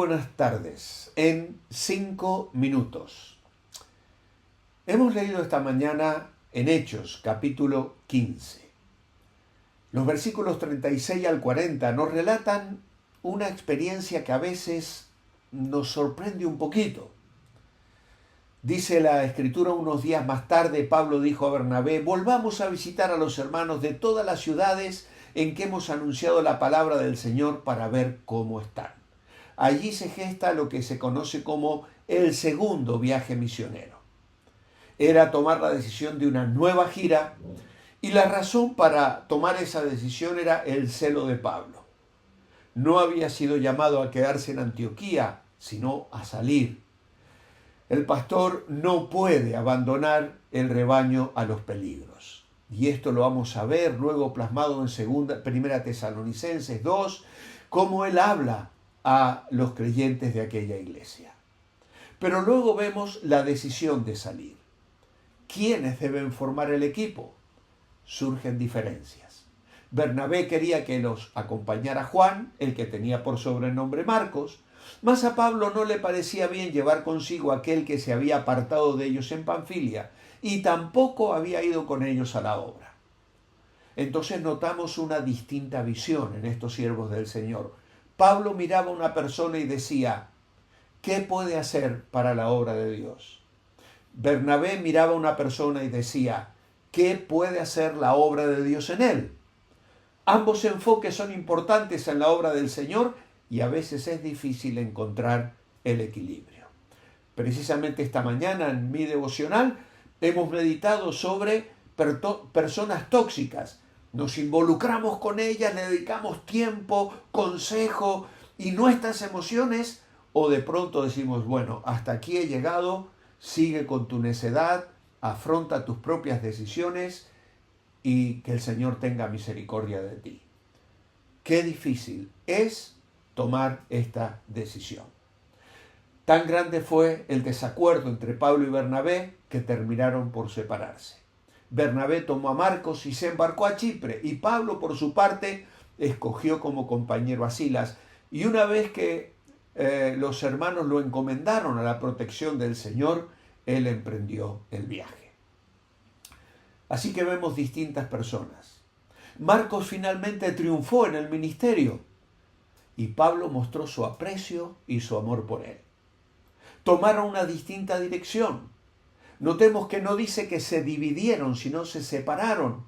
buenas tardes. En 5 minutos. Hemos leído esta mañana en Hechos, capítulo 15. Los versículos 36 al 40 nos relatan una experiencia que a veces nos sorprende un poquito. Dice la Escritura: unos días más tarde, Pablo dijo a Bernabé: volvamos a visitar a los hermanos de todas las ciudades en que hemos anunciado la palabra del Señor para ver cómo están. Allí se gesta lo que se conoce como el segundo viaje misionero. Era tomar la decisión de una nueva gira, y la razón para tomar esa decisión era el celo de Pablo. No había sido llamado a quedarse en Antioquía, sino a salir. El pastor no puede abandonar el rebaño a los peligros. Y esto lo vamos a ver luego plasmado en Primera Tesalonicenses 2, cómo él habla a los creyentes de aquella iglesia. Pero luego vemos la decisión de salir. ¿Quiénes deben formar el equipo? Surgen diferencias. Bernabé quería que los acompañara Juan, el que tenía por sobrenombre Marcos, mas a Pablo no le parecía bien llevar consigo aquel que se había apartado de ellos en Panfilia y tampoco había ido con ellos a la obra. Entonces notamos una distinta visión en estos siervos del Señor. Pablo miraba a una persona y decía: ¿qué puede hacer para la obra de Dios? Bernabé miraba a una persona y decía: ¿qué puede hacer la obra de Dios en él? Ambos enfoques son importantes en la obra del Señor y a veces es difícil encontrar el equilibrio. Precisamente esta mañana en mi devocional hemos meditado sobre personas tóxicas. Nos involucramos con ellas, le dedicamos tiempo, consejo y nuestras emociones, o de pronto decimos: bueno, hasta aquí he llegado, sigue con tu necedad, afronta tus propias decisiones y que el Señor tenga misericordia de ti. Qué difícil es tomar esta decisión. Tan grande fue el desacuerdo entre Pablo y Bernabé que terminaron por separarse. Bernabé tomó a Marcos y se embarcó a Chipre, y Pablo, por su parte, escogió como compañero a Silas. Y una vez que los hermanos lo encomendaron a la protección del Señor, él emprendió el viaje. Así que vemos distintas personas. Marcos finalmente triunfó en el ministerio y Pablo mostró su aprecio y su amor por él. Tomaron una distinta dirección. Notemos que no dice que se dividieron, sino se separaron.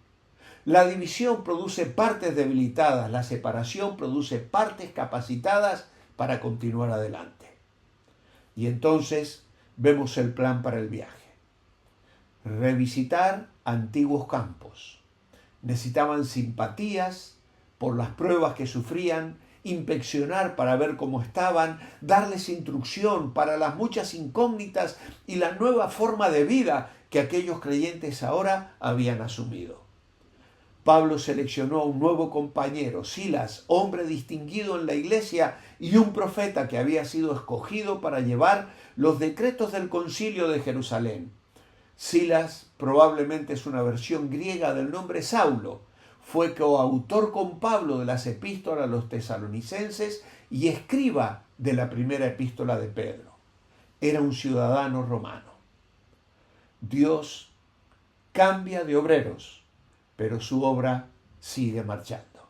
La división produce partes debilitadas, la separación produce partes capacitadas para continuar adelante. Y entonces vemos el plan para el viaje. Revisitar antiguos campos. Necesitaban simpatías por las pruebas que sufrían, inspeccionar para ver cómo estaban, darles instrucción para las muchas incógnitas y la nueva forma de vida que aquellos creyentes ahora habían asumido. Pablo seleccionó a un nuevo compañero, Silas, hombre distinguido en la iglesia y un profeta que había sido escogido para llevar los decretos del concilio de Jerusalén. Silas probablemente es una versión griega del nombre Saulo. Fue coautor con Pablo de las epístolas a los tesalonicenses y escriba de la primera epístola de Pedro. Era un ciudadano romano. Dios cambia de obreros, pero su obra sigue marchando.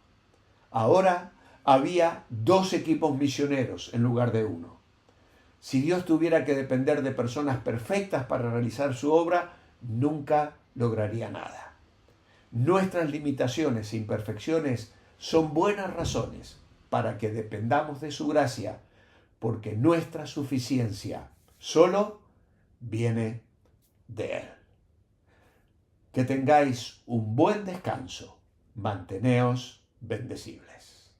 Ahora había 2 equipos misioneros en lugar de 1. Si Dios tuviera que depender de personas perfectas para realizar su obra, nunca lograría nada. Nuestras limitaciones e imperfecciones son buenas razones para que dependamos de su gracia, porque nuestra suficiencia solo viene de Él. Que tengáis un buen descanso. Manteneos bendecibles.